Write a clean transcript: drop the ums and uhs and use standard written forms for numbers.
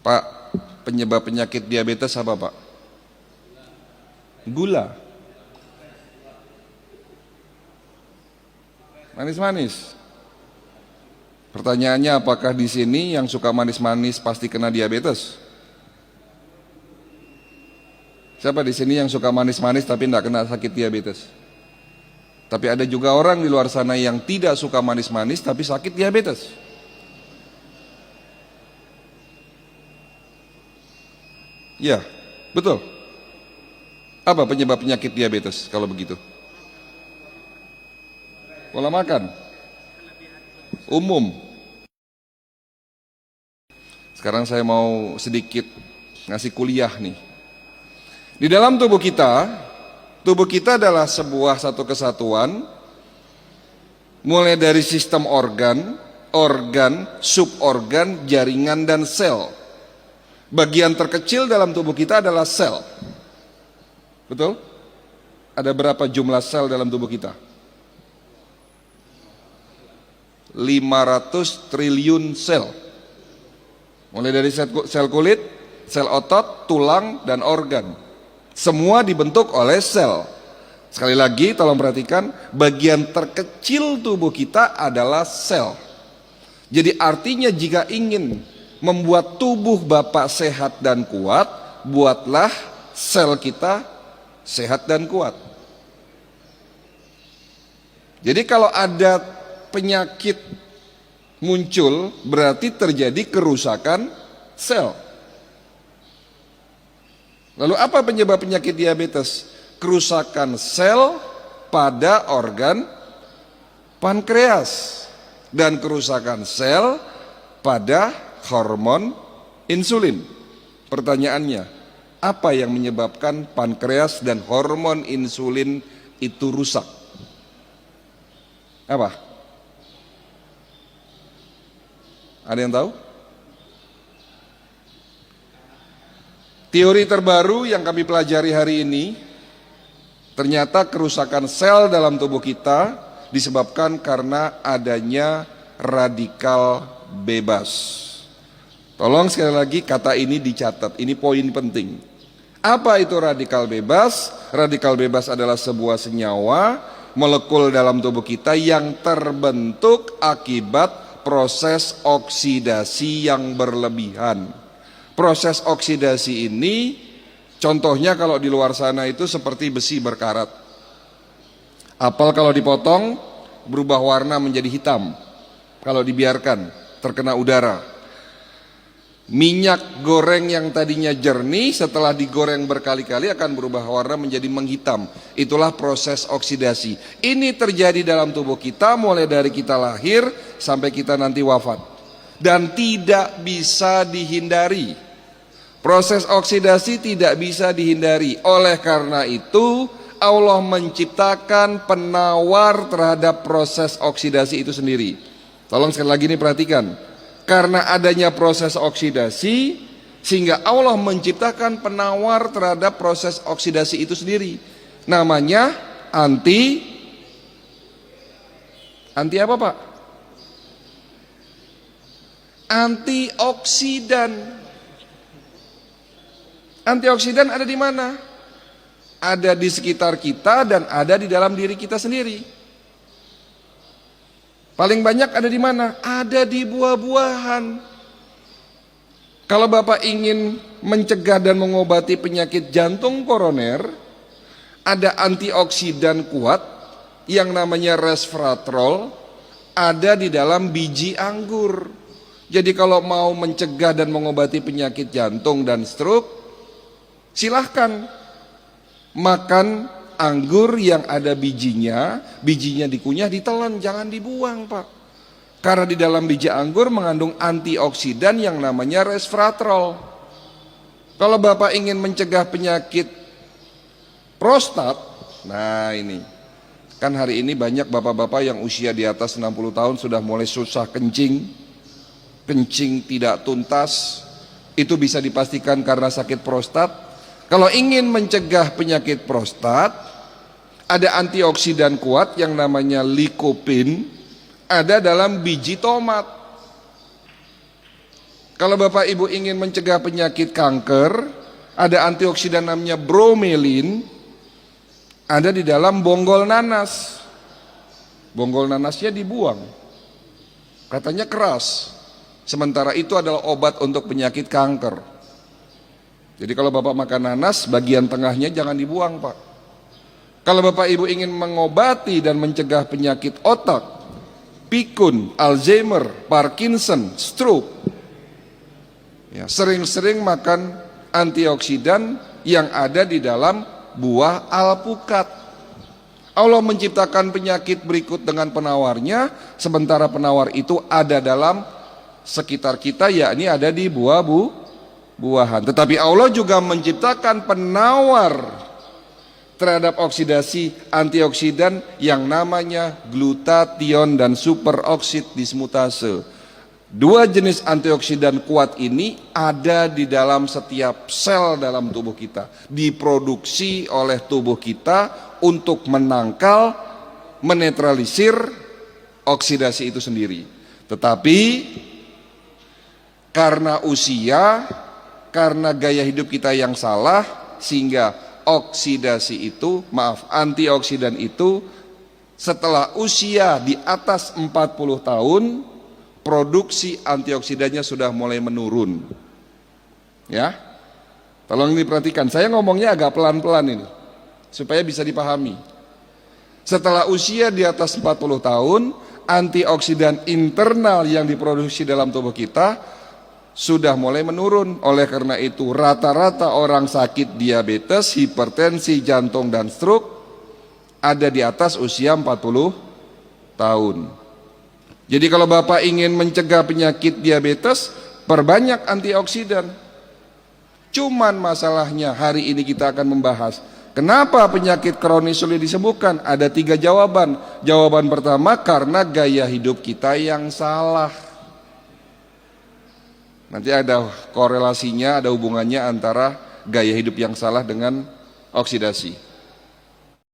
Pak, penyebab penyakit diabetes apa, Pak? Gula. Manis-manis. Pertanyaannya, apakah di sini yang suka manis-manis pasti kena diabetes? Siapa di sini yang suka manis-manis tapi tidak kena sakit diabetes? Tapi ada juga orang di luar sana yang tidak suka manis-manis tapi sakit diabetes. Ya, betul. Apa penyebab penyakit diabetes kalau begitu? Pola makan umum. Sekarang saya mau sedikit ngasih kuliah nih. Di dalam tubuh kita adalah satu kesatuan, mulai dari sistem organ, suborgan, jaringan, dan sel. Bagian terkecil dalam tubuh kita adalah sel. Betul? Ada berapa jumlah sel dalam tubuh kita? 500 triliun sel. Mulai dari sel kulit, sel otot, tulang, dan organ. Semua dibentuk oleh sel. Sekali lagi tolong perhatikan, bagian terkecil tubuh kita adalah sel. Jadi artinya jika ingin membuat tubuh Bapak sehat dan kuat, buatlah sel kita sehat dan kuat. Jadi kalau ada penyakit muncul, berarti terjadi kerusakan sel. Lalu apa penyebab penyakit diabetes? Kerusakan sel pada organ pankreas dan kerusakan sel pada hormon insulin. Pertanyaannya, apa yang menyebabkan pankreas dan hormon insulin itu rusak? Apa? Ada yang tahu? Teori terbaru yang kami pelajari hari ini, ternyata kerusakan sel dalam tubuh kita disebabkan karena adanya radikal bebas. Tolong sekali lagi kata ini dicatat, ini poin penting. Apa itu radikal bebas? Radikal bebas adalah sebuah senyawa molekul dalam tubuh kita yang terbentuk akibat proses oksidasi yang berlebihan. Proses oksidasi ini contohnya kalau di luar sana itu seperti besi berkarat. Apel kalau dipotong berubah warna menjadi hitam kalau dibiarkan terkena udara. Minyak goreng yang tadinya jernih setelah digoreng berkali-kali akan berubah warna menjadi menghitam. Itulah proses oksidasi. Ini terjadi dalam tubuh kita mulai dari kita lahir sampai kita nanti wafat. Dan tidak bisa dihindari. Proses oksidasi tidak bisa dihindari. Oleh karena itu Allah menciptakan penawar terhadap proses oksidasi itu sendiri. Tolong sekali lagi ini perhatikan. Karena adanya proses oksidasi, sehingga Allah menciptakan penawar terhadap proses oksidasi itu sendiri. Namanya anti apa, Pak? Antioksidan. Antioksidan ada di mana? Ada di sekitar kita dan ada di dalam diri kita sendiri. Paling banyak ada di mana? Ada di buah-buahan. Kalau Bapak ingin mencegah dan mengobati penyakit jantung koroner, ada antioksidan kuat yang namanya resveratrol, ada di dalam biji anggur. Jadi kalau mau mencegah dan mengobati penyakit jantung dan stroke, silahkan makan anggur yang ada bijinya dikunyah, ditelan, jangan dibuang, Pak. Karena di dalam biji anggur mengandung antioksidan yang namanya resveratrol. Kalau Bapak ingin mencegah penyakit prostat, nah ini, kan hari ini banyak bapak-bapak yang usia di atas 60 tahun sudah mulai susah kencing tidak tuntas, itu bisa dipastikan karena sakit prostat. Kalau ingin mencegah penyakit prostat, ada antioksidan kuat yang namanya lycopene, ada dalam biji tomat. Kalau Bapak Ibu ingin mencegah penyakit kanker, ada antioksidan namanya bromelin, ada di dalam bonggol nanas. Bonggol nanasnya dibuang, katanya keras, sementara itu adalah obat untuk penyakit kanker. Jadi kalau Bapak makan nanas, bagian tengahnya jangan dibuang, Pak. Kalau Bapak Ibu ingin mengobati dan mencegah penyakit otak, pikun, Alzheimer, Parkinson, stroke, ya, sering-sering makan antioksidan yang ada di dalam buah alpukat. Allah menciptakan penyakit berikut dengan penawarnya, sementara penawar itu ada dalam sekitar kita, yakni ada di buah-buahan. Tetapi Allah juga menciptakan penawar terhadap oksidasi antioksidan yang namanya glutathione dan superoksid dismutase. Dua jenis antioksidan kuat ini ada di dalam setiap sel dalam tubuh kita, diproduksi oleh tubuh kita untuk menangkal, menetralisir oksidasi itu sendiri. Tetapi karena usia, karena gaya hidup kita yang salah, sehingga antioksidan itu setelah usia di atas 40 tahun, produksi antioksidannya sudah mulai menurun. Ya, tolong diperhatikan, saya ngomongnya agak pelan-pelan ini, supaya bisa dipahami. Setelah usia di atas 40 tahun, antioksidan internal yang diproduksi dalam tubuh kita sudah mulai menurun. Oleh karena itu rata-rata orang sakit diabetes, hipertensi, jantung dan stroke ada di atas usia 40 tahun. Jadi kalau Bapak ingin mencegah penyakit diabetes, perbanyak antioksidan. Cuman masalahnya hari ini kita akan membahas kenapa penyakit kronis sulit disembuhkan. Ada 3 jawaban. Jawaban pertama, karena gaya hidup kita yang salah. Nanti ada korelasinya, ada hubungannya antara gaya hidup yang salah dengan oksidasi.